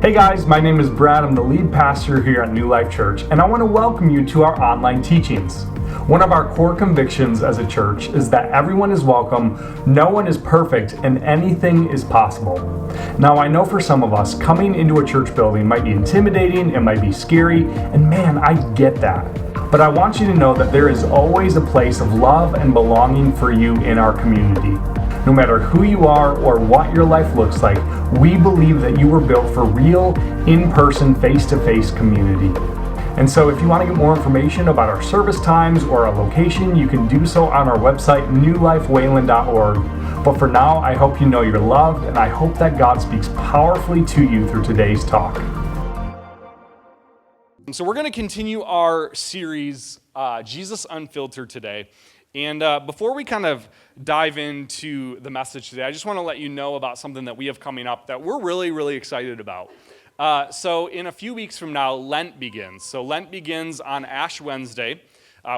Hey guys, my name is Brad. I'm the lead pastor here at New Life Church, and I want to welcome you to our online teachings. One of our core convictions as a church is that everyone is welcome, no one is perfect, and anything is possible. Now, I know for some of us, coming into a church building might be intimidating, it might be scary, and man, I get that. But I want you to know that there is always a place of love and belonging for you in our community. No matter who you are or what your life looks like, we believe that you were built for real, in-person, face-to-face community. And so if you want to get more information about our service times or our location, you can do so on our website, newlifewayland.org. But for now, I hope you know you're loved, and I hope that God speaks powerfully to you through today's talk. So we're going to continue our series, Jesus Unfiltered, today. And before we kind of dive into the message today, I just want to let you know about something that we have coming up that we're really, really excited about. So in a few weeks from now, Lent begins. So Lent begins on Ash Wednesday,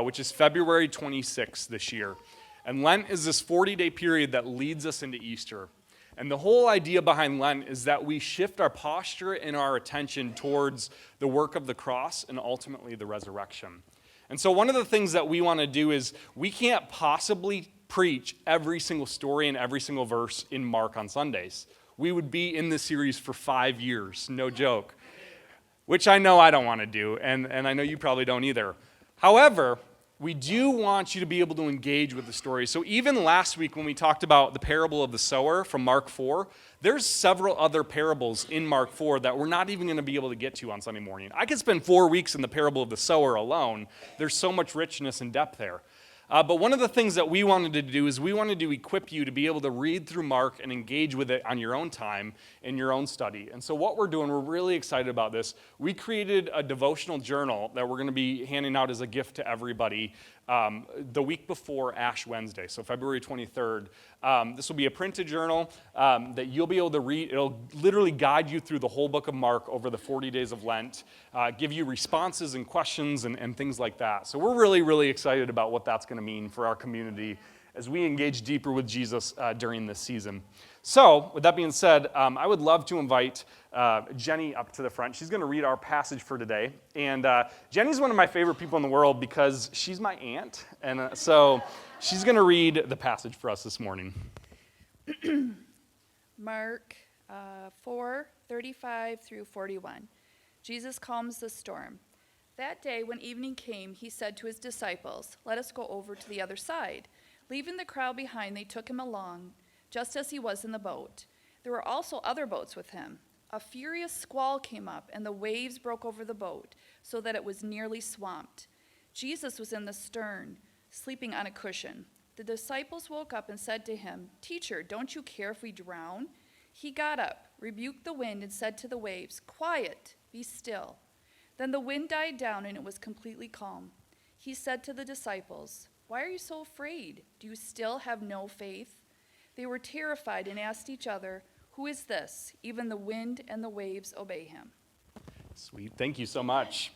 which is February 26th this year. And Lent is this 40-day period that leads us into Easter. And the whole idea behind Lent is that we shift our posture and our attention towards the work of the cross and ultimately the resurrection. And so one of the things that we want to do is we can't possibly preach every single story and every single verse in Mark on Sundays. We would be in this series for 5 years, no joke, which I know I don't want to do, and I know you probably don't either. However, we do want you to be able to engage with the story. So even last week when we talked about the parable of the sower from Mark 4, there's several other parables in Mark 4 that we're not even going to be able to get to on Sunday morning. I could spend 4 weeks in the parable of the sower alone. There's so much richness and depth there. But one of the things that we wanted to do is we wanted to equip you to be able to read through Mark and engage with it on your own time in your own study. And so what we're doing, we're really excited about this. We created a devotional journal that we're going to be handing out as a gift to everybody the week before Ash Wednesday, so February 23rd. This will be a printed journal that you'll be able to read. It'll literally guide you through the whole book of Mark over the 40 days of Lent, give you responses and questions and things like that. So we're really, really excited about what that's going to mean for our community as we engage deeper with Jesus during this season. So, with that being said, I would love to invite Jenny up to the front. She's going to read our passage for today. And Jenny's one of my favorite people in the world because she's my aunt. And so she's going to read the passage for us this morning. Mark 4:35 through 41. Jesus calms the storm. That day, when evening came, he said to his disciples, "Let us go over to the other side." Leaving the crowd behind, they took him along, just as he was in the boat. There were also other boats with him. A furious squall came up, and the waves broke over the boat, so that it was nearly swamped. Jesus was in the stern, sleeping on a cushion. The disciples woke up and said to him, "Teacher, don't you care if we drown?" He got up, rebuked the wind, and said to the waves, "Quiet, be still." Then the wind died down, and it was completely calm. He said to the disciples, "Why are you so afraid? Do you still have no faith?" They were terrified and asked each other, "Who is this? Even the wind and the waves obey him." Sweet. Thank you so much.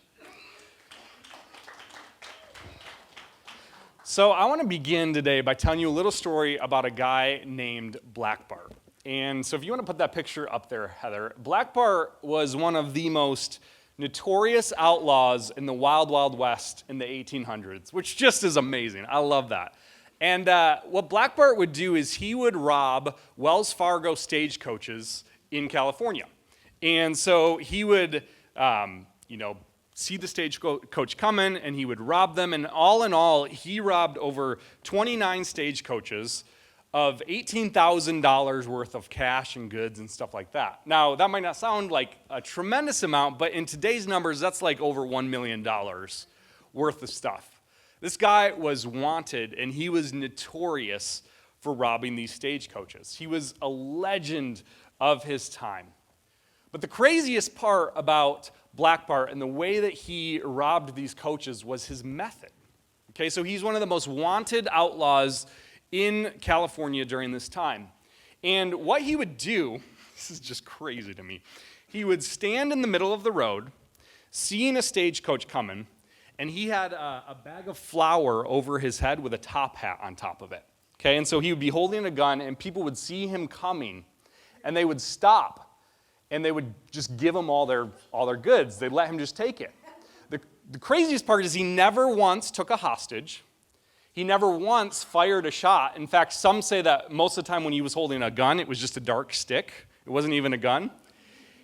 So I want to begin today by telling you a little story about a guy named Black Bart. And so if you want to put that picture up there, Heather, Black Bart was one of the most notorious outlaws in the Wild Wild West in the 1800s, which just is amazing. I love that. And what Black Bart would do is he would rob Wells Fargo stagecoaches in California. And so he would, see the stagecoach coming, and he would rob them. And all in all, he robbed over 29 stagecoaches of $18,000 worth of cash and goods and stuff like that. Now, that might not sound like a tremendous amount, but in today's numbers, that's like over $1 million worth of stuff. This guy was wanted, and he was notorious for robbing these stagecoaches. He was a legend of his time. But the craziest part about Black Bart and the way that he robbed these coaches was his method. Okay, so he's one of the most wanted outlaws in California during this time. And what he would do, this is just crazy to me, he would stand in the middle of the road, seeing a stagecoach coming, and he had a bag of flour over his head with a top hat on top of it. Okay, and so he would be holding a gun, and people would see him coming, and they would stop, and they would just give him all their goods. They'd let him just take it. The craziest part is he never once took a hostage. He never once fired a shot. In fact, some say that most of the time when he was holding a gun, it was just a dark stick. It wasn't even a gun.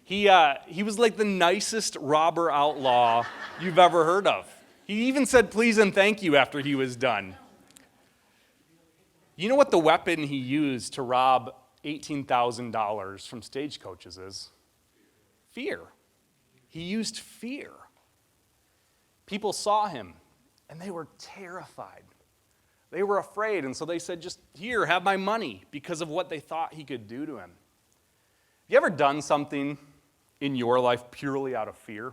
He was like the nicest robber outlaw you've ever heard of. He even said please and thank you after he was done. You know what the weapon he used to rob $18,000 from stagecoaches is? Fear. He used fear. People saw him, and they were terrified. They were afraid, and so they said, just here, have my money, because of what they thought he could do to him. Have you ever done something in your life purely out of fear?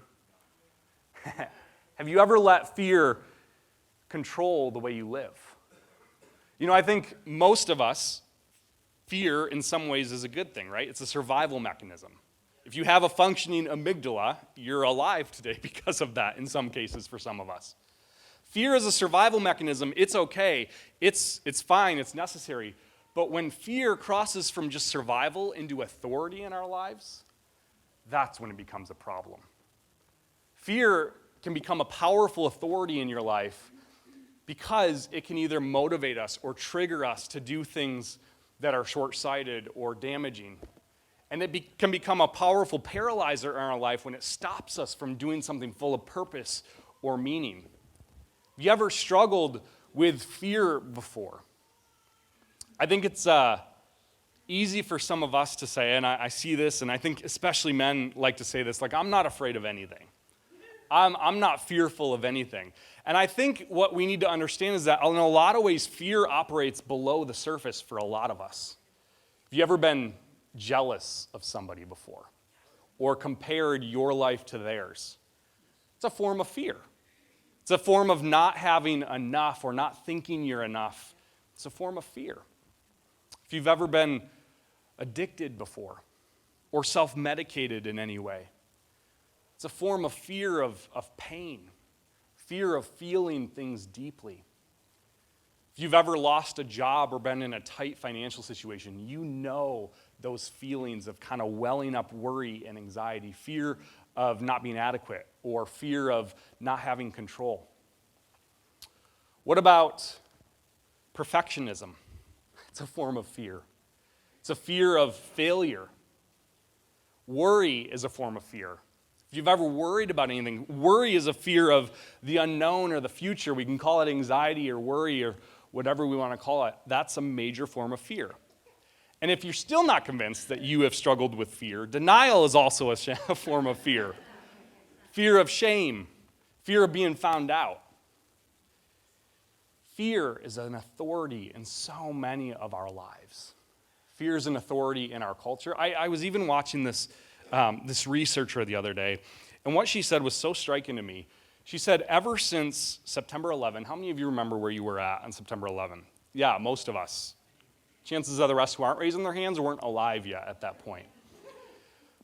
Have you ever let fear control the way you live? You know, I think most of us, fear in some ways is a good thing, right? It's a survival mechanism. If you have a functioning amygdala, you're alive today because of that in some cases for some of us. Fear is a survival mechanism. It's okay. It's fine. It's necessary. But when fear crosses from just survival into authority in our lives, that's when it becomes a problem. Fear can become a powerful authority in your life because it can either motivate us or trigger us to do things that are short-sighted or damaging. And it can become a powerful paralyzer in our life when it stops us from doing something full of purpose or meaning. Have you ever struggled with fear before? I think it's easy for some of us to say, and I see this, and I think especially men like to say this, like, I'm not afraid of anything. I'm not fearful of anything. And I think what we need to understand is that in a lot of ways, fear operates below the surface for a lot of us. Have you ever been jealous of somebody before or compared your life to theirs? It's a form of fear. It's a form of not having enough or not thinking you're enough. It's a form of fear. If you've ever been addicted before or self-medicated in any way, it's a form of fear of pain, fear of feeling things deeply. If you've ever lost a job or been in a tight financial situation, you know those feelings of kind of welling up worry and anxiety, fear of not being adequate or fear of not having control. What about perfectionism? It's a form of fear. It's a fear of failure. Worry is a form of fear. If you've ever worried about anything, worry is a fear of the unknown or the future. We can call it anxiety or worry or whatever we want to call it. That's a major form of fear. And if you're still not convinced that you have struggled with fear, denial is also a form of fear. Fear of shame, fear of being found out. Fear is an authority in so many of our lives. Fear is an authority in our culture. I was even watching this researcher the other day, and what she said was so striking to me. She said, ever since September 11, how many of you remember where you were at on September 11? Yeah, most of us. Chances are the rest who aren't raising their hands weren't alive yet at that point.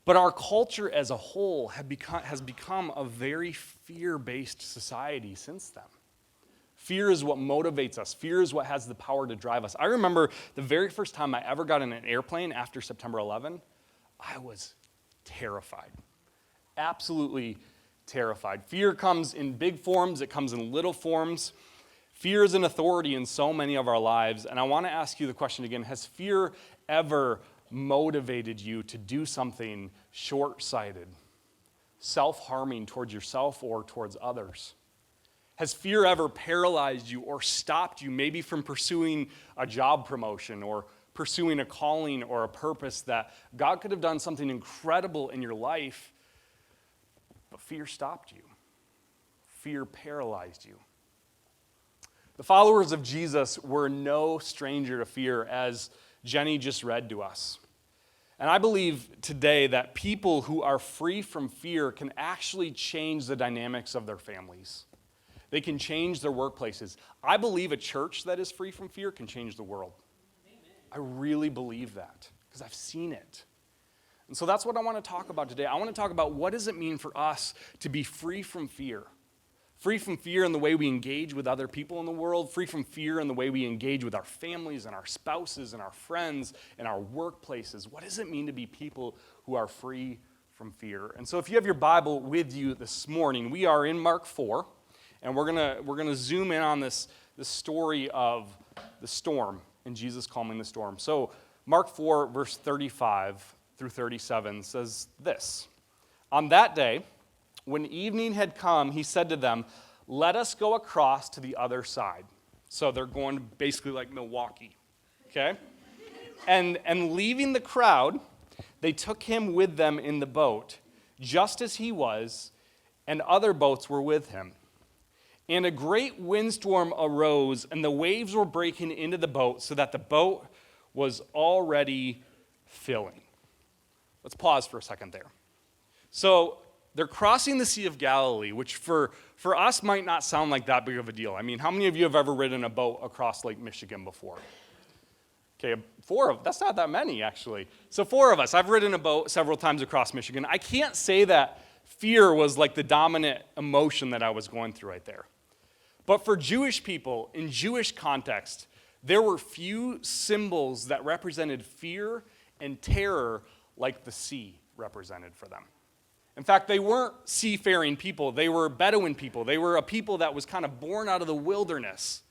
But our culture as a whole has become a very fear-based society since then. Fear is what motivates us. Fear is what has the power to drive us. I remember the very first time I ever got in an airplane after September 11, I was terrified. Absolutely terrified. Fear comes in big forms. It comes in little forms. Fear is an authority in so many of our lives. And I want to ask you the question again. Has fear ever motivated you to do something short-sighted, self-harming towards yourself or towards others? Has fear ever paralyzed you or stopped you maybe from pursuing a job promotion or pursuing a calling or a purpose that God could have done something incredible in your life, but fear stopped you? Fear paralyzed you. The followers of Jesus were no stranger to fear, as Jenny just read to us. And I believe today that people who are free from fear can actually change the dynamics of their families. They can change their workplaces. I believe a church that is free from fear can change the world. I really believe that because I've seen it. And so that's what I want to talk about today. I want to talk about what does it mean for us to be free from fear Free from fear in the way we engage with other people in the world, free from fear in the way we engage with our families and our spouses and our friends and our workplaces. What does it mean to be people who are free from fear? And so if you have your Bible with you this morning, we are in Mark 4, and we're gonna zoom in on this story of the storm and Jesus calming the storm. So Mark 4, verse 35 through 37 says this. On that day, when evening had come, he said to them, "Let us go across to the other side." So they're going basically like Milwaukee, okay? And leaving the crowd, they took him with them in the boat, just as he was, and other boats were with him. And a great windstorm arose, and the waves were breaking into the boat, so that the boat was already filling. Let's pause for a second there. So they're crossing the Sea of Galilee, which for us might not sound like that big of a deal. I mean, how many of you have ever ridden a boat across Lake Michigan before? Okay, that's not that many, actually. So 4 of us. I've ridden a boat several times across Michigan. I can't say that fear was like the dominant emotion that I was going through right there. But for Jewish people, in Jewish context, there were few symbols that represented fear and terror like the sea represented for them. In fact, they weren't seafaring people. They were Bedouin people. They were a people that was kind of born out of the wilderness.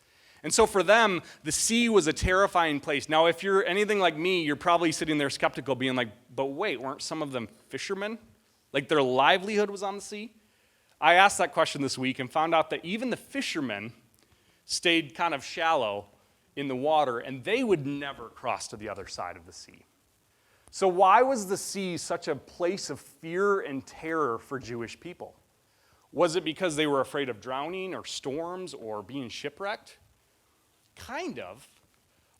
And so for them, the sea was a terrifying place. Now, if you're anything like me, you're probably sitting there skeptical, being like, but wait, weren't some of them fishermen? Like their livelihood was on the sea? I asked that question this week and found out that even the fishermen stayed kind of shallow in the water, and they would never cross to the other side of the sea. So why was the sea such a place of fear and terror for Jewish people? Was it because they were afraid of drowning or storms or being shipwrecked? Kind of,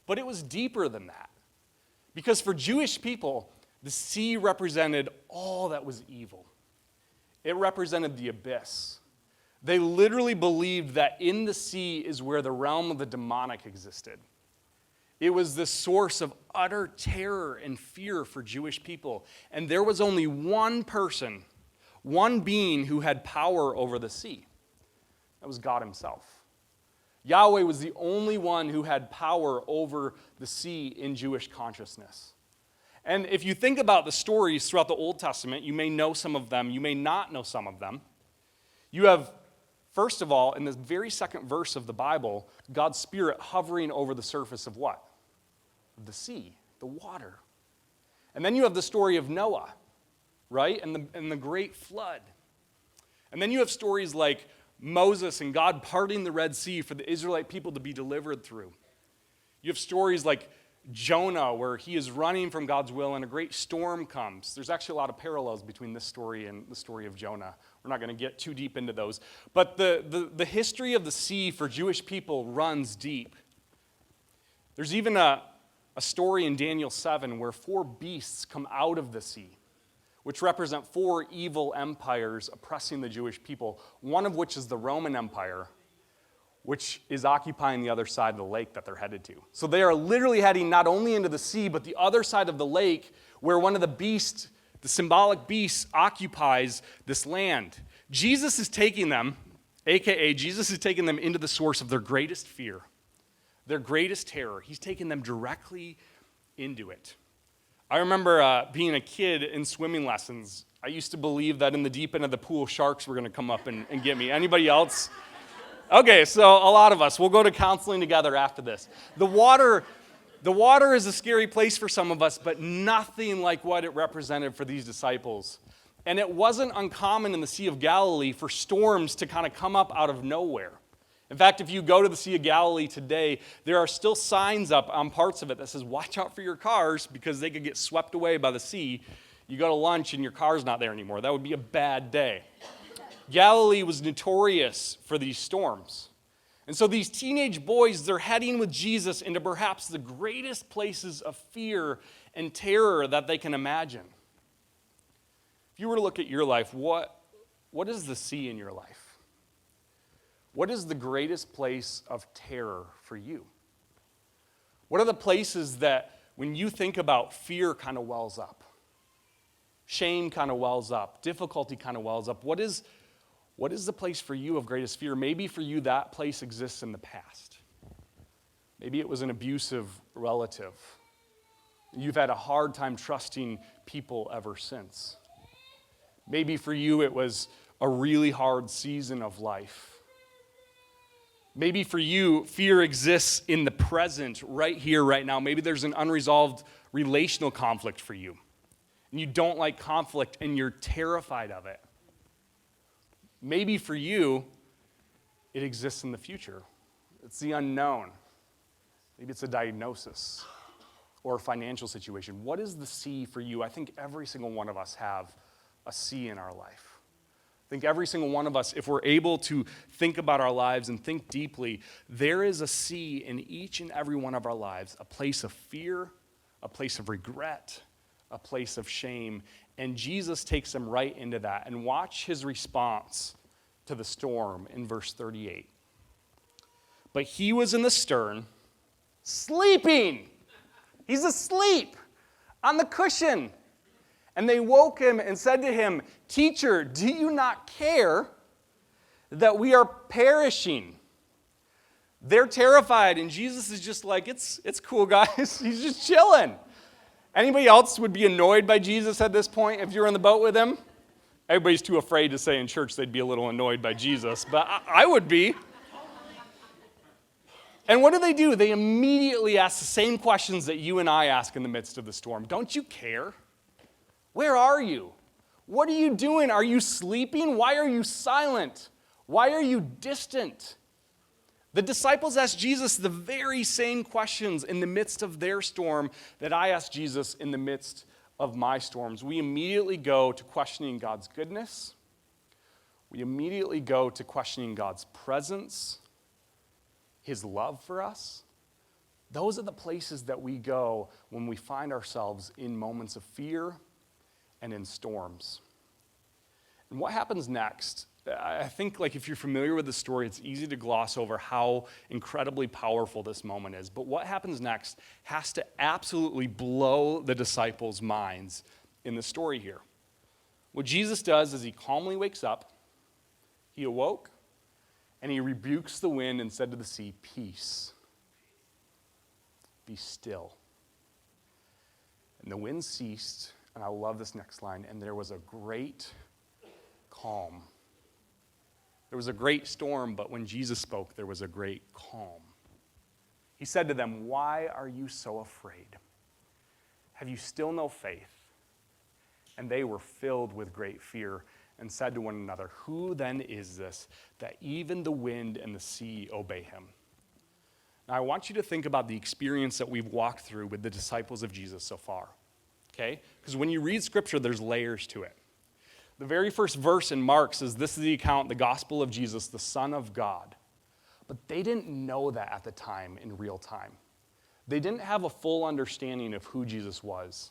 but it was deeper than that. Because for Jewish people, the sea represented all that was evil. It represented the abyss. They literally believed that in the sea is where the realm of the demonic existed. It was the source of utter terror and fear for Jewish people. And there was only one person, one being who had power over the sea. That was God himself. Yahweh was the only one who had power over the sea in Jewish consciousness. And if you think about the stories throughout the Old Testament, you may know some of them, you may not know some of them. You have, first of all, in the very second verse of the Bible, God's Spirit hovering over the surface of what? The sea, the water. And then you have the story of Noah, right? And the great flood. And then you have stories like Moses and God parting the Red Sea for the Israelite people to be delivered through. You have stories like Jonah, where he is running from God's will and a great storm comes. There's actually a lot of parallels between this story and the story of Jonah. We're not going to get too deep into those. But the history of the sea for Jewish people runs deep. There's even a story in Daniel 7 where 4 beasts come out of the sea, which represent 4 evil empires oppressing the Jewish people, one of which is the Roman Empire, which is occupying the other side of the lake that they're headed to. So they are literally heading not only into the sea, but the other side of the lake where one of the beasts, the symbolic beasts, occupies this land. Jesus is taking them, a.k.a. Jesus is taking them into the source of their greatest fear, their greatest terror. He's taking them directly into it. I remember being a kid in swimming lessons. I used to believe that in the deep end of the pool, sharks were going to come up and get me. Anybody else? Okay, so a lot of us. We'll go to counseling together after this. The water is a scary place for some of us, but nothing like what it represented for these disciples. And it wasn't uncommon in the Sea of Galilee for storms to kind of come up out of nowhere. In fact, if you go to the Sea of Galilee today, there are still signs up on parts of it that says, watch out for your cars because they could get swept away by the sea. You go to lunch and your car's not there anymore. That would be a bad day. Galilee was notorious for these storms. And so these teenage boys, they're heading with Jesus into perhaps the greatest places of fear and terror that they can imagine. If you were to look at your life, what is the sea in your life? What is the greatest place of terror for you? What are the places that when you think about, fear kind of wells up? Shame kind of wells up. Difficulty kind of wells up. What is What is the place for you of greatest fear? Maybe for you that place exists in the past. Maybe it was an abusive relative. You've had a hard time trusting people ever since. Maybe for you it was a really hard season of life. Maybe for you, fear exists in the present, right here, right now. Maybe there's an unresolved relational conflict for you. And you don't like conflict and you're terrified of it. Maybe for you, it exists in the future. It's the unknown. Maybe it's a diagnosis or a financial situation. What is the C for you? I think every single one of us have a C in our life. I think every single one of us, if we're able to think about our lives and think deeply, there is a C in each and every one of our lives, a place of fear, a place of regret, a place of shame. And Jesus takes them right into that. And watch his response to the storm in verse 38. But he was in the stern, sleeping. He's asleep on the cushion. And they woke him and said to him, "Teacher, do you not care that we are perishing?" They're terrified, and Jesus is just like, it's cool, guys. He's just chilling. Anybody else would be annoyed by Jesus at this point if you were in the boat with him? Everybody's too afraid to say in church they'd be a little annoyed by Jesus, but I would be. And what do? They immediately ask the same questions that you and I ask in the midst of the storm. Don't you care? Where are you? What are you doing? Are you sleeping? Why are you silent? Why are you distant? The disciples asked Jesus the very same questions in the midst of their storm that I asked Jesus in the midst of my storms. We immediately go to questioning God's goodness. We immediately go to questioning God's presence, his love for us. Those are the places that we go when we find ourselves in moments of fear and in storms. And what happens next? I think if you're familiar with the story, it's easy to gloss over how incredibly powerful this moment is. But what happens next has to absolutely blow the disciples' minds in the story here. What Jesus does is he calmly wakes up, he awoke, and he rebukes the wind and said to the sea, "Peace, be still." And the wind ceased. And I love this next line. And there was a great calm. There was a great storm, but when Jesus spoke, there was a great calm. He said to them, "Why are you so afraid? Have you still no faith?" And they were filled with great fear and said to one another, "Who then is this that even the wind and the sea obey him?" Now I want you to think about the experience that we've walked through with the disciples of Jesus so far. Okay? Because when you read Scripture, there's layers to it. The very first verse in Mark says, this is the account, the gospel of Jesus, the Son of God. But they didn't know that at the time in real time. They didn't have a full understanding of who Jesus was.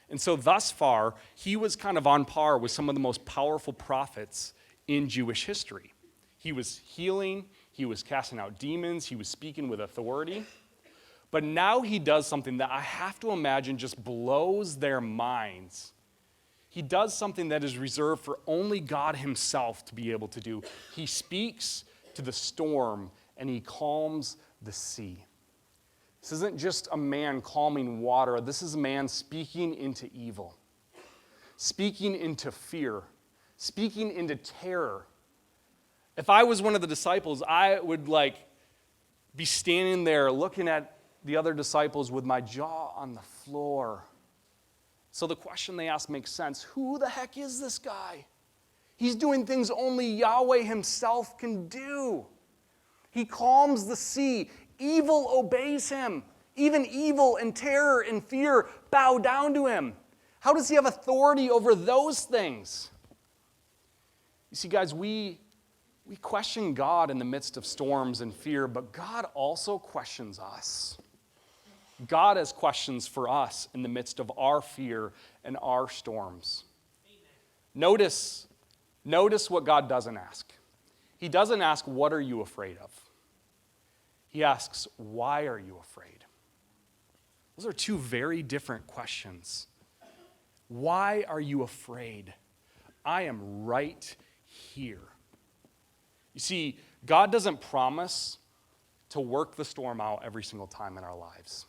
And so thus far, he was kind of on par with some of the most powerful prophets in Jewish history. He was healing, he was casting out demons, he was speaking with authority. But now he does something that I have to imagine just blows their minds. He does something that is reserved for only God himself to be able to do. He speaks to the storm and he calms the sea. This isn't just a man calming water. This is a man speaking into evil, speaking into fear, speaking into terror. If I was one of the disciples, I would be standing there looking at the other disciples with my jaw on the floor. So the question they ask makes sense. Who the heck is this guy? He's doing things only Yahweh himself can do. He calms the sea. Evil obeys him. Even evil and terror and fear bow down to him. How does he have authority over those things? You see, guys, we question God in the midst of storms and fear, but God also questions us. God has questions for us in the midst of our fear and our storms. Amen. Notice what God doesn't ask. He doesn't ask, "What are you afraid of?" He asks, "Why are you afraid?" Those are two very different questions. Why are you afraid? I am right here. You see, God doesn't promise to work the storm out every single time in our lives.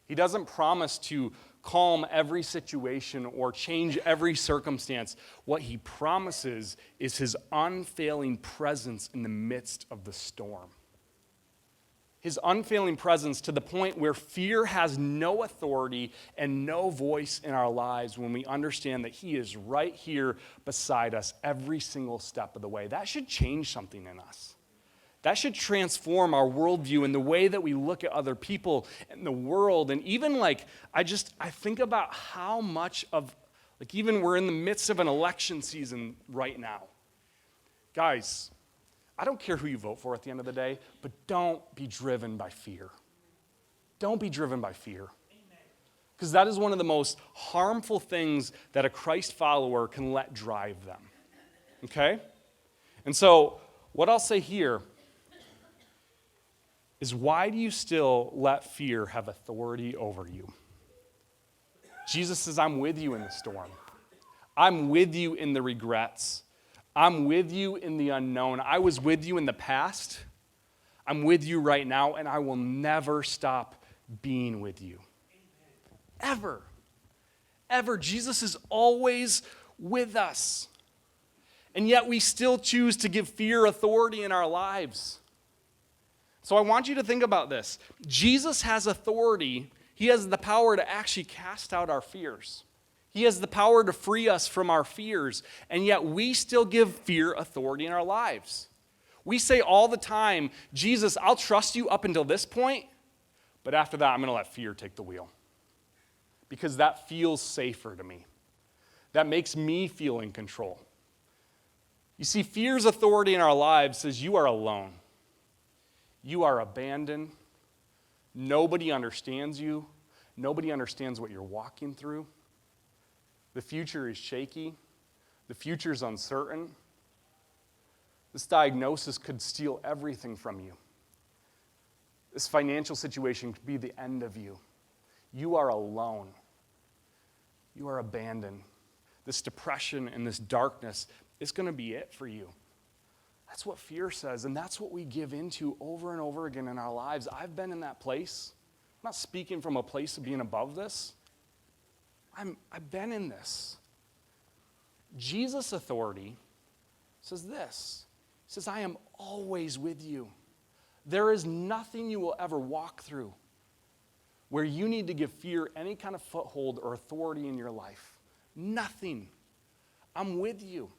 He doesn't promise to calm every situation or change every circumstance. What he promises is his unfailing presence in the midst of the storm. His unfailing presence to the point where fear has no authority and no voice in our lives when we understand that he is right here beside us every single step of the way. That should change something in us. That should transform our worldview and the way that we look at other people and the world. And even I think about how much of, even we're in the midst of an election season right now. Guys, I don't care who you vote for at the end of the day, but don't be driven by fear. Don't be driven by fear. Because that is one of the most harmful things that a Christ follower can let drive them. Okay? And so, what I'll say here is, why do you still let fear have authority over you? Jesus says, I'm with you in the storm. I'm with you in the regrets. I'm with you in the unknown. I was with you in the past. I'm with you right now, and I will never stop being with you. Ever. Ever. Jesus is always with us. And yet we still choose to give fear authority in our lives. So I want you to think about this. Jesus has authority. He has the power to actually cast out our fears. He has the power to free us from our fears, and yet we still give fear authority in our lives. We say all the time, Jesus, I'll trust you up until this point, but after that, I'm going to let fear take the wheel because that feels safer to me. That makes me feel in control. You see, fear's authority in our lives says you are alone. You are abandoned. Nobody understands you. Nobody understands what you're walking through. The future is shaky. The future is uncertain. This diagnosis could steal everything from you. This financial situation could be the end of you. You are alone. You are abandoned. This depression and this darkness is going to be it for you. That's what fear says, and that's what we give into over and over again in our lives. I've been in that place. I'm not speaking from a place of being above this. I've been in this. Jesus' authority says this. He says, I am always with you. There is nothing you will ever walk through where you need to give fear any kind of foothold or authority in your life. Nothing. I'm with you.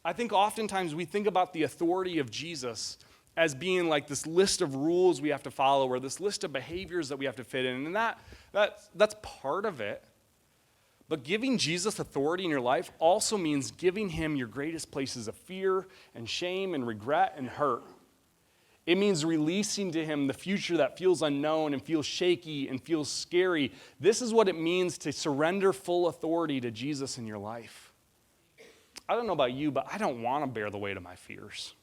I think oftentimes we think about the authority of Jesus as being like this list of rules we have to follow or this list of behaviors that we have to fit in. And that's part of it. But giving Jesus authority in your life also means giving him your greatest places of fear and shame and regret and hurt. It means releasing to him the future that feels unknown and feels shaky and feels scary. This is what it means to surrender full authority to Jesus in your life. I don't know about you, but I don't want to bear the weight of my fears.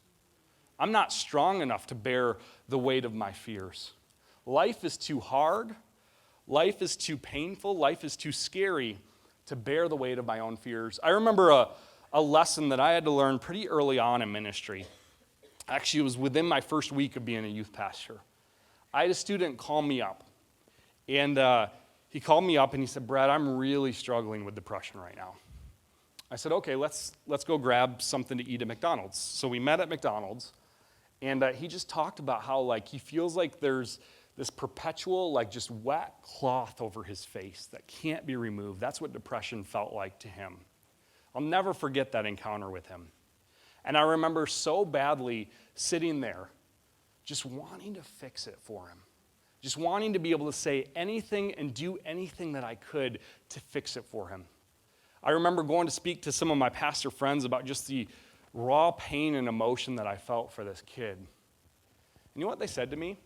I'm not strong enough to bear the weight of my fears. Life is too hard. Life is too painful. Life is too scary to bear the weight of my own fears. I remember a lesson that I had to learn pretty early on in ministry. Actually, it was within my first week of being a youth pastor. I had a student call me up, and he called me up and he said, Brad, I'm really struggling with depression right now. I said, okay, let's go grab something to eat at McDonald's. So we met at McDonald's, and he just talked about how he feels like there's this perpetual, just wet cloth over his face that can't be removed. That's what depression felt like to him. I'll never forget that encounter with him. And I remember so badly sitting there, just wanting to fix it for him. Just wanting to be able to say anything and do anything that I could to fix it for him. I remember going to speak to some of my pastor friends about just the raw pain and emotion that I felt for this kid. And you know what they said to me?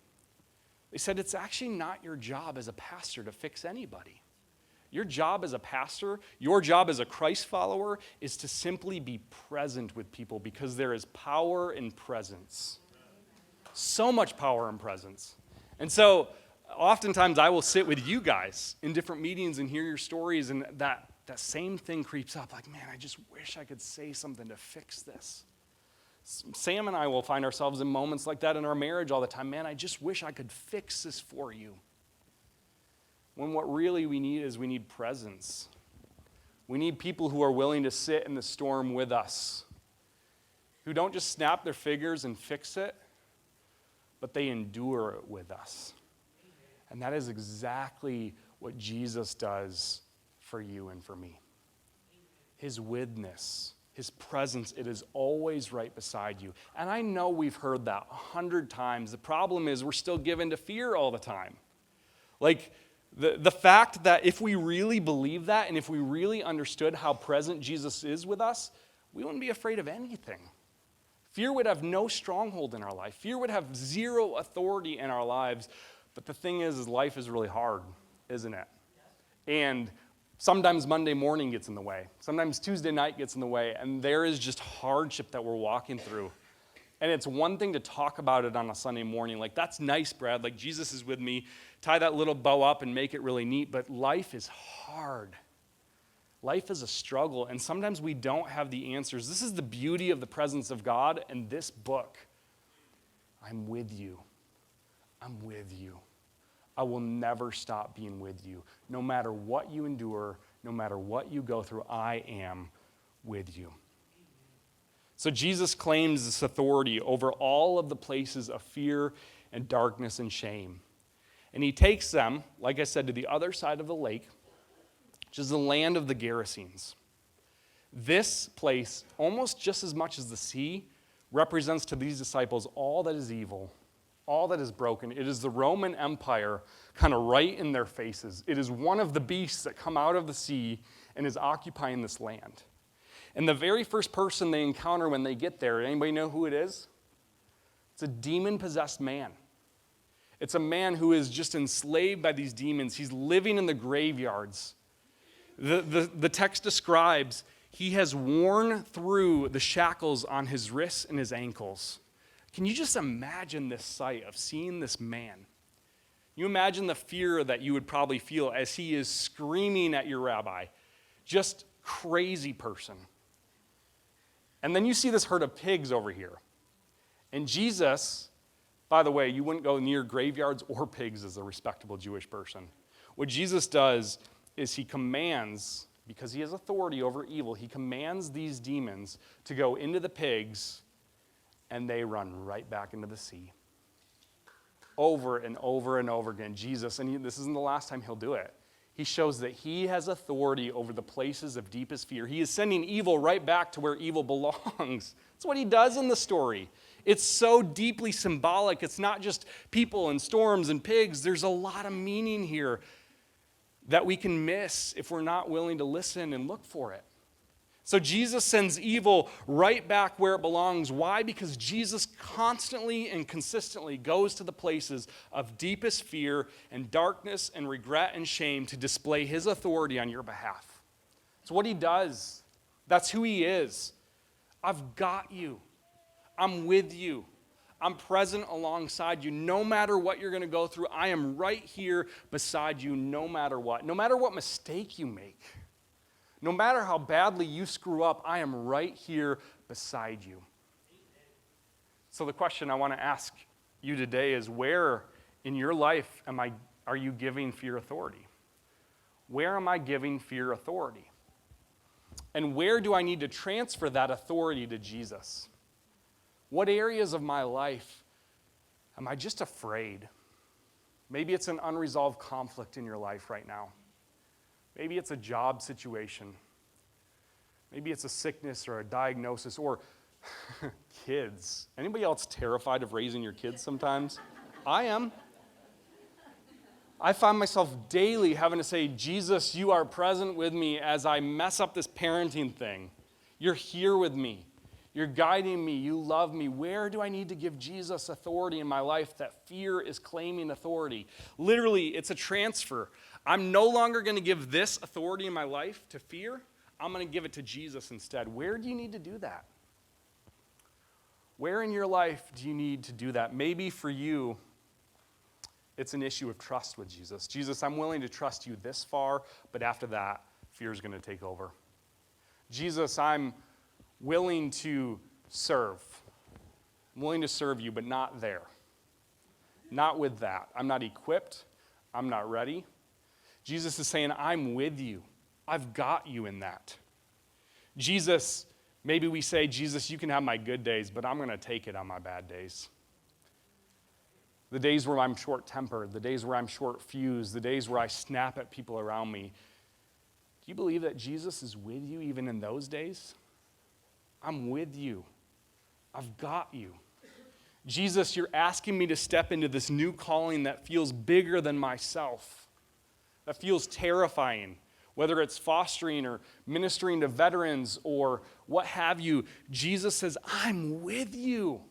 They said, it's actually not your job as a pastor to fix anybody. Your job as a pastor, your job as a Christ follower is to simply be present with people because there is power in presence. So much power in presence. And so oftentimes I will sit with you guys in different meetings and hear your stories, and that same thing creeps up. Man, I just wish I could say something to fix this. Sam and I will find ourselves in moments like that in our marriage all the time. Man, I just wish I could fix this for you. When what really we need presence. We need people who are willing to sit in the storm with us, who don't just snap their fingers and fix it, but they endure it with us. And that is exactly what Jesus does for you and for me. His witness, his presence, it is always right beside you. And I know we've heard that 100 times. The problem is we're still given to fear all the time. Like, the fact that if we really believe that and if we really understood how present Jesus is with us, we wouldn't be afraid of anything. Fear would have no stronghold in our life. Fear would have zero authority in our lives. But the thing is life is really hard, isn't it? And sometimes Monday morning gets in the way. Sometimes Tuesday night gets in the way. And there is just hardship that we're walking through. And it's one thing to talk about it on a Sunday morning. Like, that's nice, Brad. Like, Jesus is with me. Tie that little bow up and make it really neat. But life is hard. Life is a struggle. And sometimes we don't have the answers. This is the beauty of the presence of God and this book. I'm with you. I'm with you. I will never stop being with you. No matter what you endure, no matter what you go through, I am with you. So Jesus claims this authority over all of the places of fear and darkness and shame. And he takes them, like I said, to the other side of the lake, which is the land of the Gerasenes. This place, almost just as much as the sea, represents to these disciples all that is evil, all that is broken. It is the Roman Empire kind of right in their faces. It is one of the beasts that come out of the sea and is occupying this land. And the very first person they encounter when they get there, anybody know who it is? It's a demon-possessed man. It's a man who is just enslaved by these demons. He's living in the graveyards. The text describes he has worn through the shackles on his wrists and his ankles. Can you just imagine this sight of seeing this man? You imagine the fear that you would probably feel as he is screaming at your rabbi. Just crazy person. And then you see this herd of pigs over here. And Jesus, by the way, you wouldn't go near graveyards or pigs as a respectable Jewish person. What Jesus does is he commands, because he has authority over evil, he commands these demons to go into the pigs, and they run right back into the sea. Over and over and over again, Jesus, and this isn't the last time he'll do it, he shows that he has authority over the places of deepest fear. He is sending evil right back to where evil belongs. That's what he does in the story. It's so deeply symbolic. It's not just people and storms and pigs. There's a lot of meaning here that we can miss if we're not willing to listen and look for it. So Jesus sends evil right back where it belongs. Why? Because Jesus constantly and consistently goes to the places of deepest fear and darkness and regret and shame to display his authority on your behalf. It's what he does. That's who he is. I've got you. I'm with you. I'm present alongside you. No matter what you're going to go through, I am right here beside you no matter what. No matter what mistake you make. No matter how badly you screw up, I am right here beside you. So the question I want to ask you today is, where in your life are you giving fear authority? Where am I giving fear authority? And where do I need to transfer that authority to Jesus? What areas of my life am I just afraid? Maybe it's an unresolved conflict in your life right now. Maybe it's a job situation. Maybe it's a sickness or a diagnosis or kids. Anybody else terrified of raising your kids sometimes? I am. I find myself daily having to say, Jesus, you are present with me as I mess up this parenting thing. You're here with me. You're guiding me. You love me. Where do I need to give Jesus authority in my life that fear is claiming authority? Literally, it's a transfer. I'm no longer going to give this authority in my life to fear. I'm going to give it to Jesus instead. Where do you need to do that? Where in your life do you need to do that? Maybe for you, it's an issue of trust with Jesus. Jesus, I'm willing to trust you this far, but after that, fear is going to take over. Jesus, I'm willing to serve. I'm willing to serve you, but not there. Not with that. I'm not equipped. I'm not ready. Jesus is saying, I'm with you. I've got you in that. Jesus, maybe we say, Jesus, you can have my good days, but I'm going to take it on my bad days. The days where I'm short-tempered, the days where I'm short-fused, the days where I snap at people around me. Do you believe that Jesus is with you even in those days? I'm with you. I've got you. Jesus, you're asking me to step into this new calling that feels bigger than myself, that feels terrifying, whether it's fostering or ministering to veterans or what have you. Jesus says, I'm with you.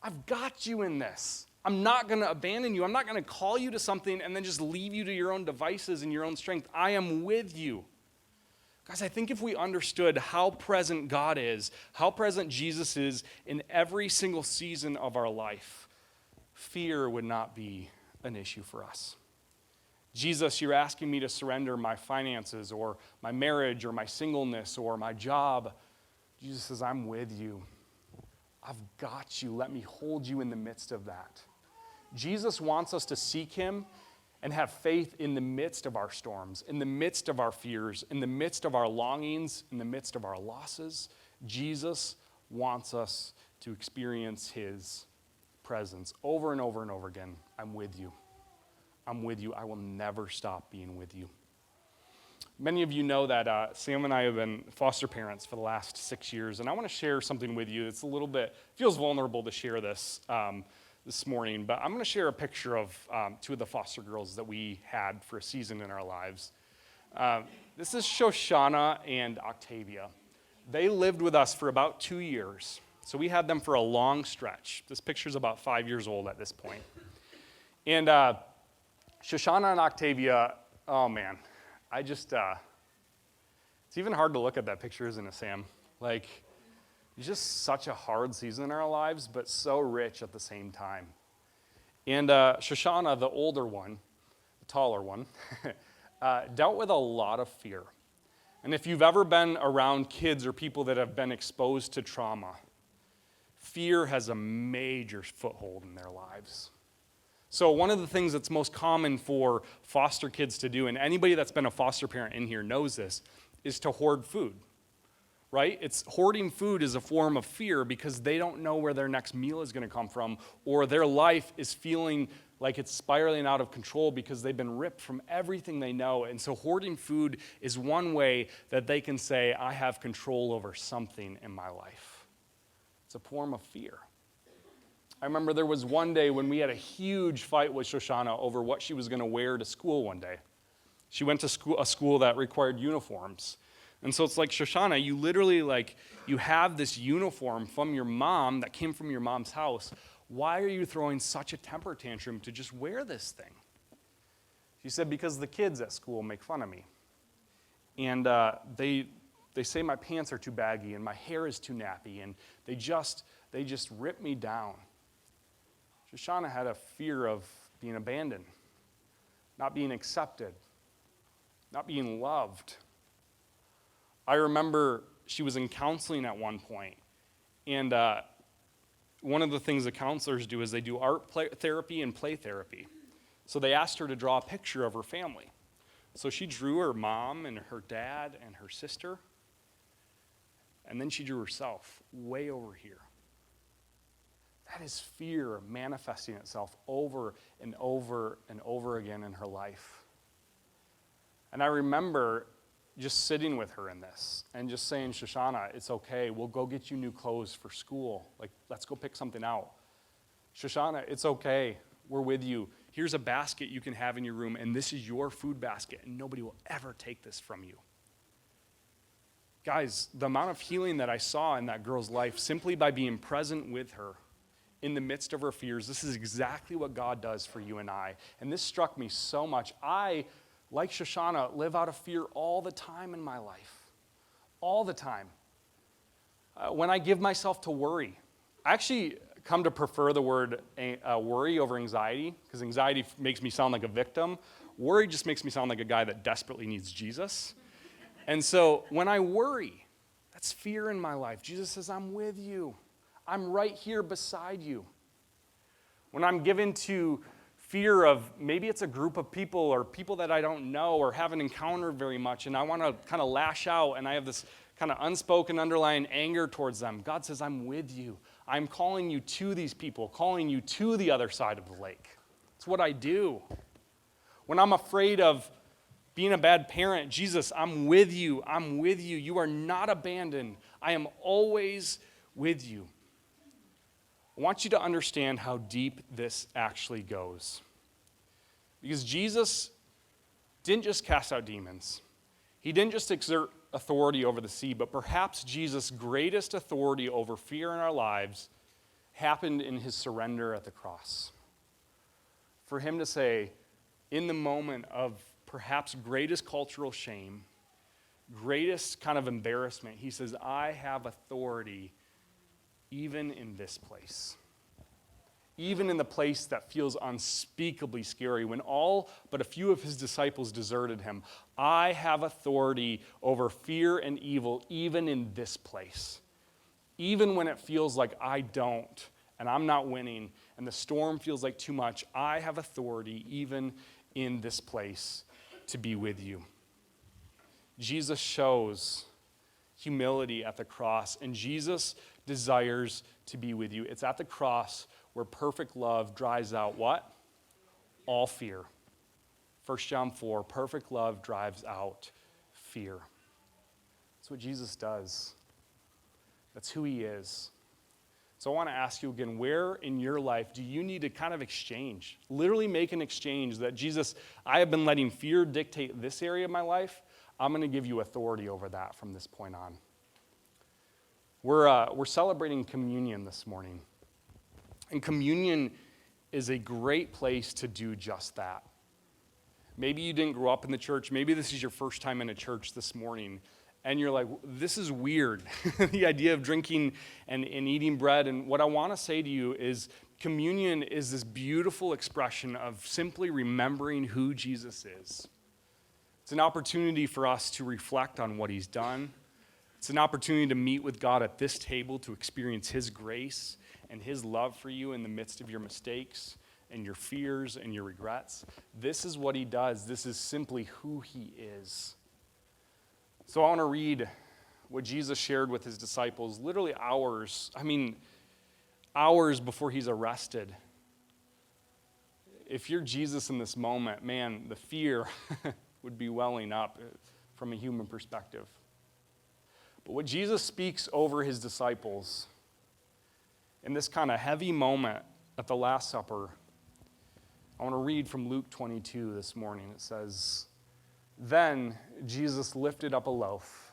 I've got you in this. I'm not going to abandon you. I'm not going to call you to something and then just leave you to your own devices and your own strength. I am with you. Guys, I think if we understood how present God is, how present Jesus is in every single season of our life, fear would not be an issue for us. Jesus, you're asking me to surrender my finances or my marriage or my singleness or my job. Jesus says, I'm with you. I've got you. Let me hold you in the midst of that. Jesus wants us to seek him and have faith in the midst of our storms, in the midst of our fears, in the midst of our longings, in the midst of our losses. Jesus wants us to experience his presence over and over and over again. I'm with you. I'm with you. I will never stop being with you. Many of you know that Sam and I have been foster parents for the last 6 years, and I want to share something with you. It's a little bit, feels vulnerable to share this this morning, but I'm going to share a picture of two of the foster girls that we had for a season in our lives. This is Shoshana and Octavia. They lived with us for about 2 years, so we had them for a long stretch. This picture's about 5 years old at this point. And Shoshana and Octavia, oh man, it's even hard to look at that picture, isn't it, Sam? Like, it's just such a hard season in our lives, but so rich at the same time. And Shoshana, the older one, the taller one, dealt with a lot of fear. And if you've ever been around kids or people that have been exposed to trauma, fear has a major foothold in their lives. So one of the things that's most common for foster kids to do, and anybody that's been a foster parent in here knows this, is to hoard food. Right? Hoarding food is a form of fear because they don't know where their next meal is going to come from, or their life is feeling like it's spiraling out of control because they've been ripped from everything they know. And so hoarding food is one way that they can say, I have control over something in my life. It's a form of fear. I remember there was one day when we had a huge fight with Shoshana over what she was going to wear to school one day. She went to a school that required uniforms. And so it's like, Shoshana, you literally, you have this uniform from your mom that came from your mom's house. Why are you throwing such a temper tantrum to just wear this thing? She said, because the kids at school make fun of me. And they say my pants are too baggy and my hair is too nappy, and they just rip me down. Shoshana had a fear of being abandoned, not being accepted, not being loved. I remember she was in counseling at one point, and one of the things the counselors do is they do art therapy and play therapy. So they asked her to draw a picture of her family. So she drew her mom and her dad and her sister, and then she drew herself way over here. That is fear manifesting itself over and over and over again in her life. And I remember just sitting with her in this and just saying, Shoshana, it's okay. We'll go get you new clothes for school. Let's go pick something out. Shoshana, it's okay. We're with you. Here's a basket you can have in your room, and this is your food basket, and nobody will ever take this from you. Guys, the amount of healing that I saw in that girl's life simply by being present with her in the midst of her fears, this is exactly what God does for you and I. And this struck me so much. I, like Shoshana, live out of fear all the time in my life. All the time. When I give myself to worry, I actually come to prefer the word worry over anxiety, because anxiety makes me sound like a victim. Worry just makes me sound like a guy that desperately needs Jesus. And so when I worry, that's fear in my life. Jesus says, I'm with you. I'm right here beside you. When I'm given to fear of maybe it's a group of people or people that I don't know or haven't encountered very much, and I want to kind of lash out, and I have this kind of unspoken underlying anger towards them, God says, I'm with you. I'm calling you to these people, calling you to the other side of the lake. It's what I do. When I'm afraid of being a bad parent, Jesus, I'm with you. I'm with you. You are not abandoned. I am always with you. I want you to understand how deep this actually goes. Because Jesus didn't just cast out demons. He didn't just exert authority over the sea, but perhaps Jesus' greatest authority over fear in our lives happened in his surrender at the cross. For him to say, in the moment of perhaps greatest cultural shame, greatest kind of embarrassment, he says, I have authority even in this place. Even in the place that feels unspeakably scary, when all but a few of his disciples deserted him, I have authority over fear and evil even in this place. Even when it feels like I don't, and I'm not winning, and the storm feels like too much, I have authority even in this place to be with you. Jesus shows humility at the cross, and Jesus desires to be with you. It's at the cross where perfect love drives out what? All fear. 1 John 4, perfect love drives out fear. That's what Jesus does. That's who he is. So I want to ask you again, where in your life do you need to kind of exchange? Literally make an exchange that, Jesus, I have been letting fear dictate this area of my life. I'm going to give you authority over that from this point on. We're celebrating communion this morning. And communion is a great place to do just that. Maybe you didn't grow up in the church. Maybe this is your first time in a church this morning. And you're like, this is weird, the idea of drinking and eating bread. And what I want to say to you is communion is this beautiful expression of simply remembering who Jesus is. It's an opportunity for us to reflect on what he's done. It's an opportunity to meet with God at this table to experience his grace and his love for you in the midst of your mistakes and your fears and your regrets. This is what he does. This is simply who he is. So I want to read what Jesus shared with his disciples literally hours before he's arrested. If you're Jesus in this moment, man, the fear would be welling up from a human perspective. But what Jesus speaks over his disciples in this kind of heavy moment at the Last Supper, I want to read from Luke 22 this morning. It says, Then Jesus lifted up a loaf,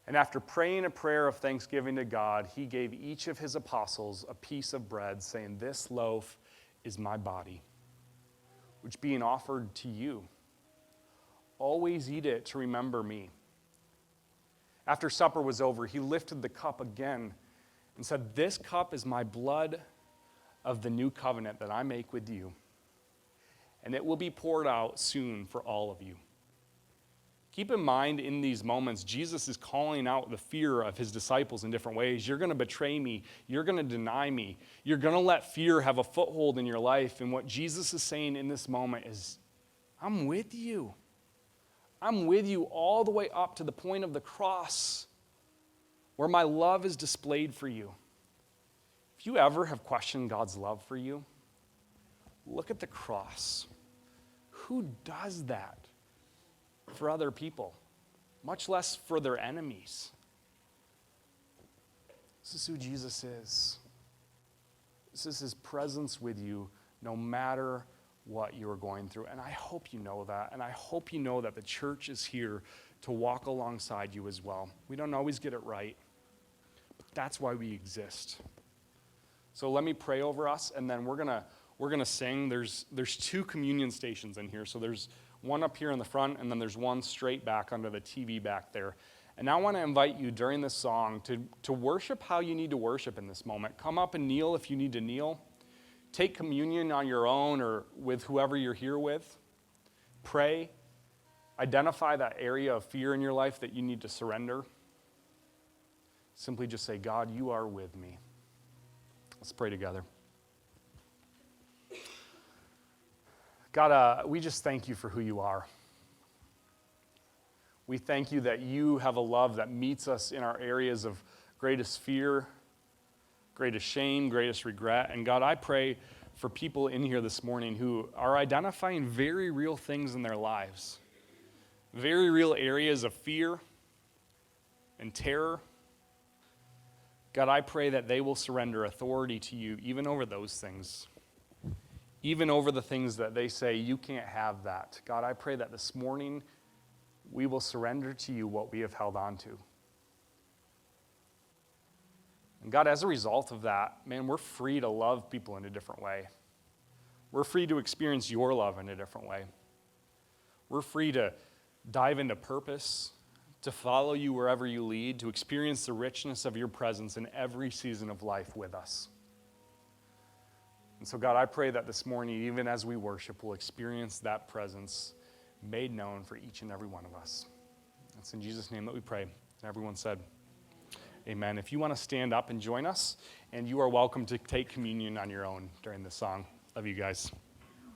and after praying a prayer of thanksgiving to God, he gave each of his apostles a piece of bread, saying, This loaf is my body, which being offered to you. Always eat it to remember me. After supper was over, he lifted the cup again and said, This cup is my blood of the new covenant that I make with you, and it will be poured out soon for all of you. Keep in mind in these moments, Jesus is calling out the fear of his disciples in different ways. You're going to betray me. You're going to deny me. You're going to let fear have a foothold in your life. And what Jesus is saying in this moment is, I'm with you. I'm with you all the way up to the point of the cross where my love is displayed for you. If you ever have questioned God's love for you, look at the cross. Who does that for other people, much less for their enemies? This is who Jesus is. This is his presence with you no matter what you are going through. And I hope you know that. And I hope you know that the church is here to walk alongside you as well. We don't always get it right, but that's why we exist. So let me pray over us, and then we're gonna sing. There's two communion stations in here. So there's one up here in the front, and then there's one straight back under the TV back there. And I want to invite you during this song to worship how you need to worship in this moment. Come up and kneel if you need to kneel. Take communion on your own or with whoever you're here with. Pray. Identify that area of fear in your life that you need to surrender. simply just say, God, you are with me. Let's pray together. God, we just thank you for who you are. We thank you that you have a love that meets us in our areas of greatest fear, greatest shame, greatest regret. And God, I pray for people in here this morning who are identifying very real things in their lives, very real areas of fear and terror. God, I pray that they will surrender authority to you even over those things, even over the things that they say, you can't have that. God, I pray that this morning we will surrender to you what we have held on to. And God, as a result of that, man, we're free to love people in a different way. We're free to experience your love in a different way. We're free to dive into purpose, to follow you wherever you lead, to experience the richness of your presence in every season of life with us. And so, God, I pray that this morning, even as we worship, we'll experience that presence made known for each and every one of us. It's in Jesus' name that we pray. And everyone said, amen. If you want to stand up and join us, and you are welcome to take communion on your own during this song. Love you guys.